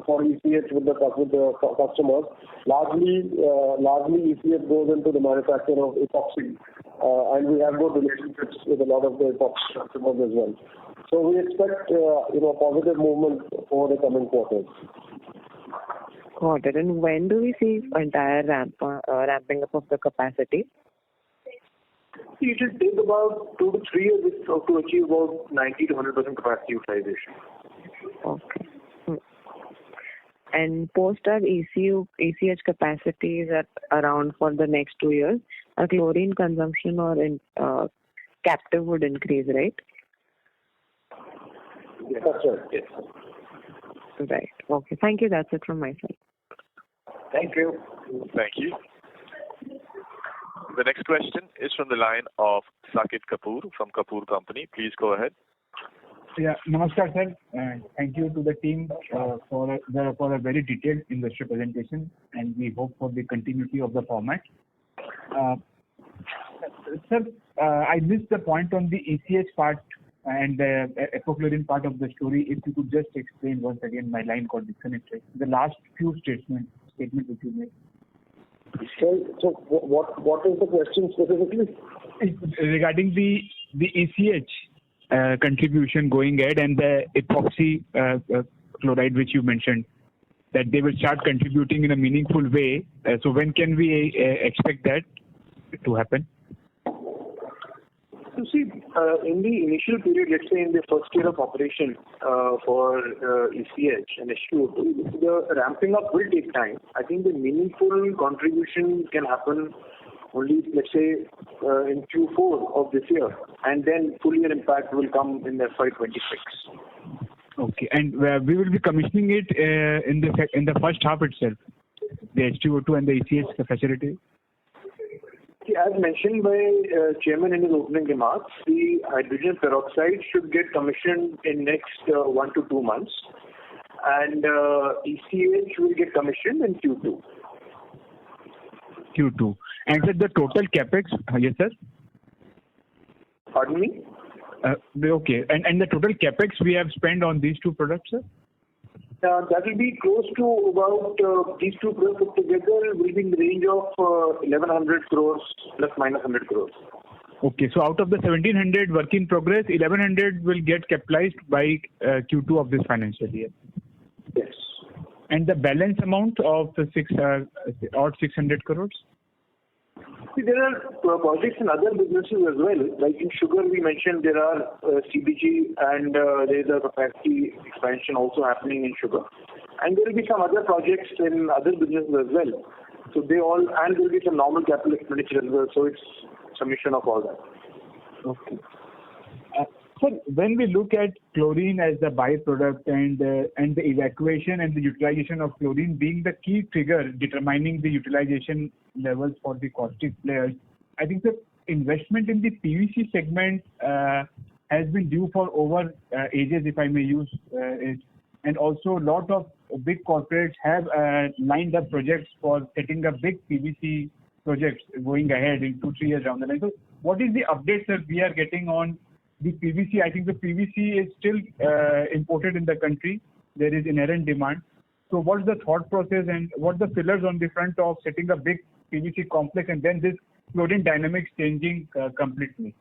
for ECH with the customers. Largely ECH goes into the manufacture of epoxy, and we have good relationships with a lot of the epoxy customers as well. So we expect positive movement over the coming quarters. Got it. And when do we see entire ramping up of the capacity? It will take about 2 to 3 years to achieve about 90 to 100% capacity utilization. Okay. And post our ECH capacity is at around for the next 2 years, our chlorine consumption or captive would increase, right? Yes, that's right. Yes. Right. Okay. Thank you. That's it from my side. Thank you. Thank you. The next question is from the line of Saket Kapoor from Kapoor Company. Please go ahead. Yeah, namaskar sir, and thank you to the team for a very detailed investor presentation, and we hope for the continuity of the format. Sir, I missed the point on the ECH part and the epochlorine part of the story. If you could just explain once again, my line got disconnected. The last few statements which you made. So what is the question specifically? Regarding the ECH contribution going ahead and the epoxy chloride which you mentioned, that they will start contributing in a meaningful way. So when can we expect that to happen? You see, in the initial period, let's say in the first year of operation for ECH and H2O2, the ramping up will take time. I think the meaningful contribution can happen only, let's say, in Q4 of this year, and then full year impact will come in FY26. Okay, and we will be commissioning it in the first half itself, the H2O2 and the ECH facility. As mentioned by Chairman in his opening remarks, the hydrogen peroxide should get commissioned in next 1 to 2 months, and ECH will get commissioned in Q2. Q2. And sir, the total capex, yes sir? Pardon me? Okay, and the total capex we have spent on these two products, sir? That will be close to about, these two products put together will be in the range of 1100 crores plus minus 100 crores. Okay, so out of the 1700 work in progress, 1100 will get capitalized by Q2 of this financial year. Yes. And the balance amount of the 600 crores? See, there are projects in other businesses as well. Like in sugar, we mentioned there are CBG and there is a capacity expansion also happening in sugar. And there will be some other projects in other businesses as well. So they all, and there will be some normal capital expenditure as well. So it's summation of all that. Okay. So when we look at chlorine as the byproduct and the evacuation and the utilization of chlorine being the key trigger determining the utilization levels for the caustic players, I think the investment in the PVC segment has been due for over ages, if I may use it. And also a lot of big corporates have lined up projects for setting up big PVC projects going ahead in 2-3 years down the line. So what is the update that we are getting on the PVC? I think the PVC is still imported in the country. There is inherent demand. So what's the thought process and what the pillars on the front of setting a big PVC complex and then this chlorine dynamics changing completely?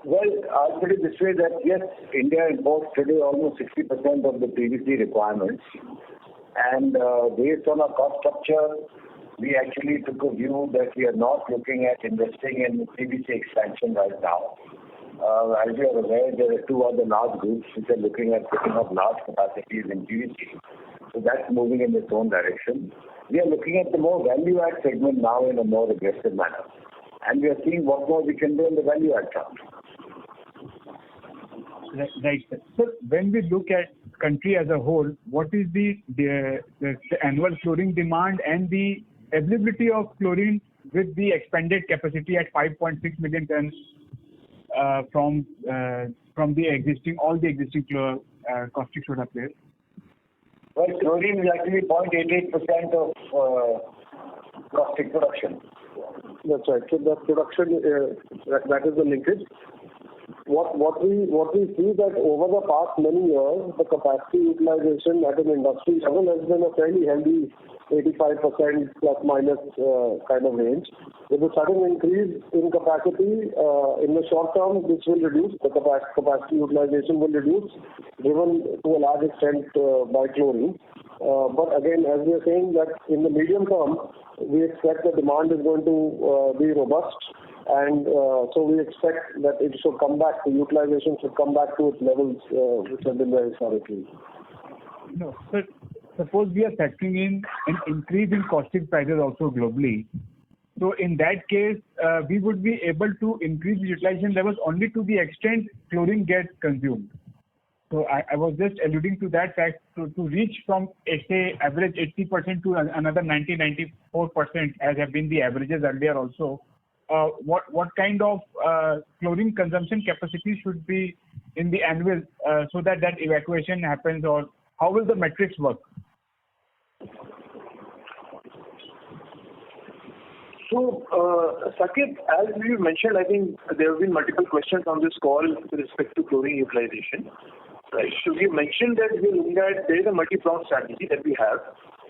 Well, I'll put it this way that yes, India imports today almost 60% of the PVC requirements. And based on our cost structure, we actually took a view that we are not looking at investing in PVC expansion right now. As you are aware, there are two other large groups which are looking at putting up large capacities in PVC. So that's moving in its own direction. We are looking at the more value-add segment now in a more aggressive manner. And we are seeing what more we can do in the value-add front. Right. So when we look at country as a whole, what is the annual chlorine demand and the availability of chlorine with the expanded capacity at 5.6 million tons from the existing caustic soda players? Well, chlorine is actually 0.88% of caustic production. That's right. So the production, that is the linkage. What we see that over the past many years, the capacity utilization at an industry level has been a fairly healthy 85% plus minus kind of range. With a sudden increase in capacity in the short term, this will reduce. The capacity utilization will reduce, driven to a large extent by chlorine. But again, as we are saying that in the medium term, we expect the demand is going to be robust. And so we expect that it should come back, the utilization should come back to its levels which have been there historically. No, but suppose we are factoring in an increase in caustic prices also globally. So in that case, we would be able to increase the utilization levels only to the extent chlorine gets consumed. So I was just alluding to that fact to reach from, say, average 80% to another 90-94% as have been the averages earlier also. What kind of chlorine consumption capacity should be in the annual so that evacuation happens, or how will the metrics work? So, Saket, as you mentioned, I think there have been multiple questions on this call with respect to chlorine utilization. Right. So we mentioned that we're looking at, there is a multi-pronged strategy that we have.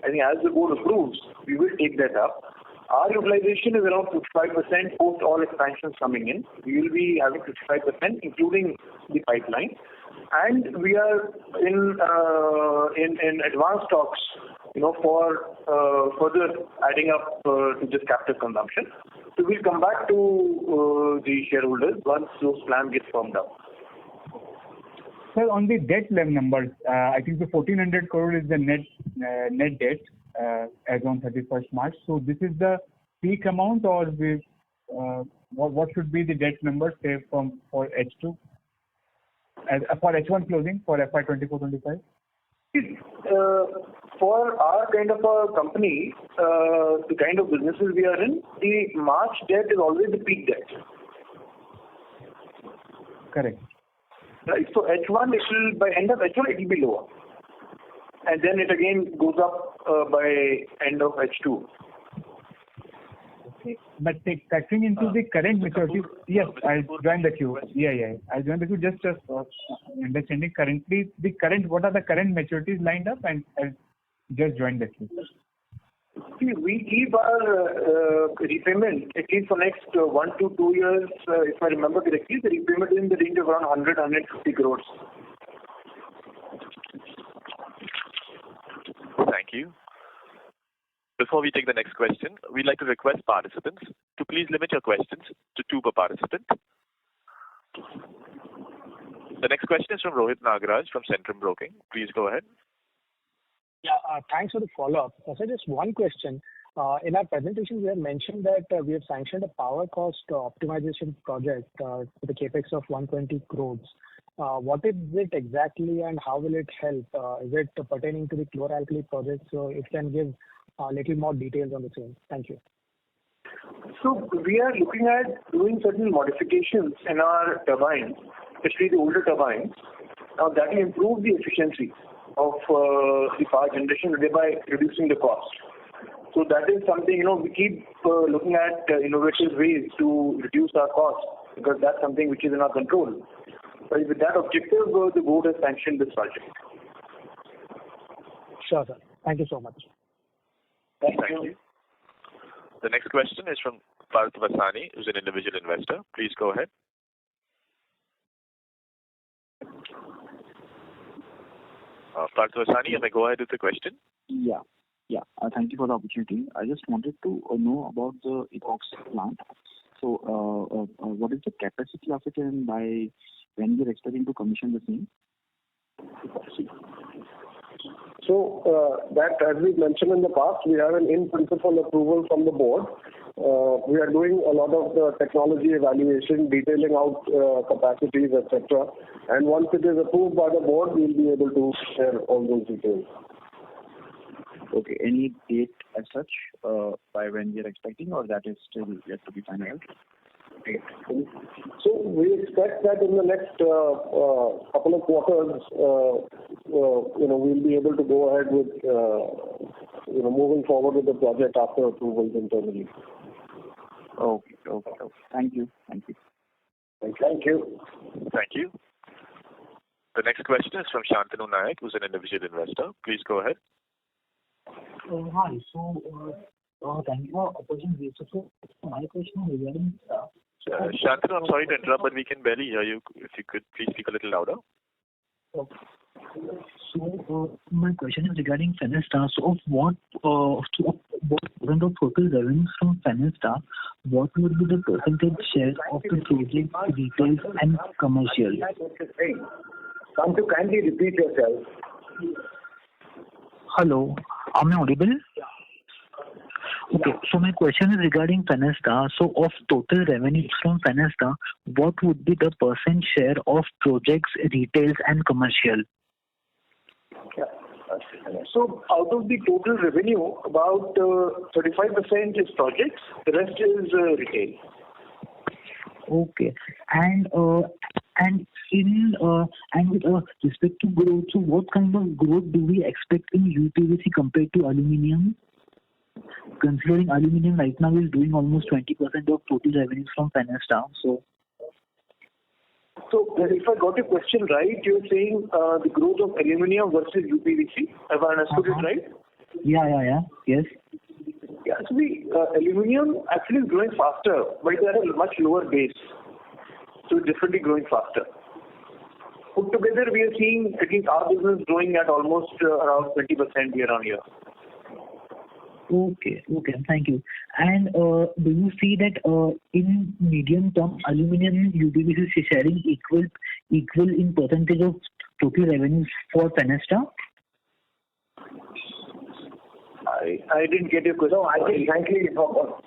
I think as the board approves, we will take that up. Our utilization is around 55% post all expansions coming in. We will be having 55%, including the pipeline. And we are in advanced talks, for further adding up to this captive consumption. So we'll come back to the shareholders once those plans get firmed up. Sir, on the debt level numbers, I think the 1,400 crore is the net debt as on 31st March. So this is the peak amount, or what should be the debt number, say, for H2? For H1 closing for FY24-25? For our kind of a company, the kind of businesses we are in, the March debt is always the peak debt. Correct. Right. So H1, by end of H1, it will be lower. and then it again goes up by end of H2. Okay. But factoring into the current maturity, yes, I'll join the queue. Yeah. I'll join the queue. Just understanding currently what are the current maturities lined up, and I'll just join the queue. See, we keep our repayment at least for next 1 to 2 years. If I remember correctly, the repayment is in the range of around 150 crores. Thank you. Before we take the next question, we'd like to request participants to please limit your questions to 2 per participant. The next question is from Rohit Nagaraj from Centrum Broking. Please go ahead. Yeah, thanks for the follow-up. So just one question. In our presentation, we have mentioned that we have sanctioned a power cost optimization project with a capex of 120 crores. What is it exactly, and how will it help? Is it pertaining to the chlor-alkali project? So if you can give a little more details on the same. Thank you. So we are looking at doing certain modifications in our turbines, especially the older turbines. Now that will improve the efficiency of the power generation, thereby reducing the cost. So that is something, we keep looking at innovative ways to reduce our cost, because that's something which is in our control. But with that objective, the board has sanctioned this project. Sure, sir. Thank you so much. Thank you. The next question is from Parth Vasani, who's an individual investor. Please go ahead. Parth Vasani, you may go ahead with the question. Yeah. Thank you for the opportunity. I just wanted to know about the epoxy plant. So, what is the capacity of it, and by when we are expecting to commission the same? So, that as we mentioned in the past, we have an in-principle approval from the board. We are doing a lot of the technology evaluation, detailing out capacities, etc. And once it is approved by the board, we'll be able to share all those details. Okay. Any date as such by when we are expecting, or that is still yet to be finalized? So we expect that in the next couple of quarters, we'll be able to go ahead with moving forward with the project after approvals internally. Okay. Thank you. Thank you. Thank you. The next question is from Shantanu Nayak, who's an individual investor. Please go ahead. Hi. So, thank you for opportunity. So my question is regarding Shantanu, I'm sorry to interrupt, but we can barely hear you. If you could please speak a little louder. Okay. So my question is regarding Fenesta. So what percent of total revenues from Fenesta, what would be the percentage share of the project, retail and commercial? Come to kindly repeat yourself. Hello, am I audible? Okay, so my question is regarding Fenesta. So of total revenues from Fenesta, what would be the percent share of projects, retails and commercial? Yeah. So out of the total revenue, about 35% is projects, the rest is retail. Okay, and with respect to growth, so what kind of growth do we expect in UPVC compared to aluminium? Considering aluminium right now is doing almost 20% of total revenues from Fenesta. So if I got your question right, you're saying the growth of aluminium versus UPVC. Have I understood it right? Yeah. Yes. Yeah. So the aluminium actually is growing faster, but it at a much lower base. So it's definitely growing faster. Put together, we are seeing at least our business growing at almost around 20% year on year. Okay, thank you. And do you see that in medium term, aluminium and UPVC is sharing equal in percentage of total revenues for Fenesta? I didn't get your question. No, I think frankly for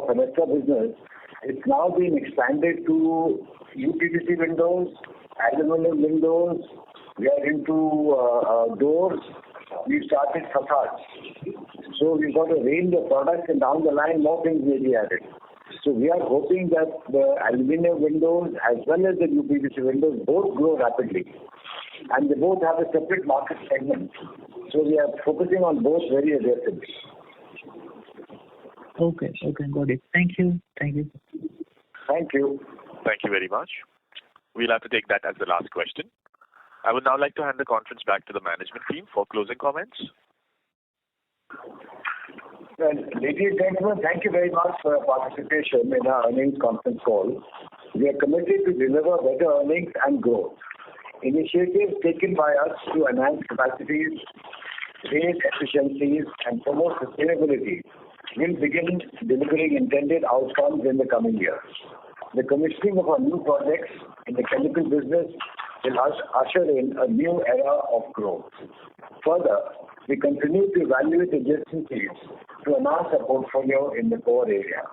Fenesta business, it's now been expanded to UPVC windows, aluminum windows. We are into doors. We've started facades. So we've got a range of products, and down the line more things may be added. So we are hoping that the aluminum windows as well as the UPVC windows both grow rapidly, and they both have a separate market segment. So we are focusing on both very aggressively. Okay, got it. Thank you. Thank you. Thank you very much. We'll have to take that as the last question. I would now like to hand the conference back to the management team for closing comments. Well, ladies and gentlemen, thank you very much for your participation in our earnings conference call. We are committed to deliver better earnings and growth. Initiatives taken by us to enhance capacities, raise efficiencies, and promote sustainability will begin delivering intended outcomes in the coming years. The commissioning of our new projects in the chemical business will usher in a new era of growth. Further, we continue to evaluate adjacencies to enhance our portfolio in the core area.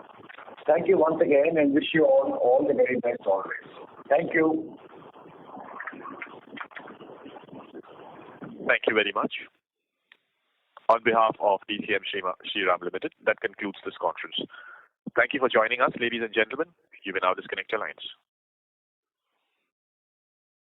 Thank you once again and wish you all the very best always. Thank you. Thank you very much. On behalf of DCM Shriram Limited, that concludes this conference. Thank you for joining us, ladies and gentlemen. You may now disconnect your lines.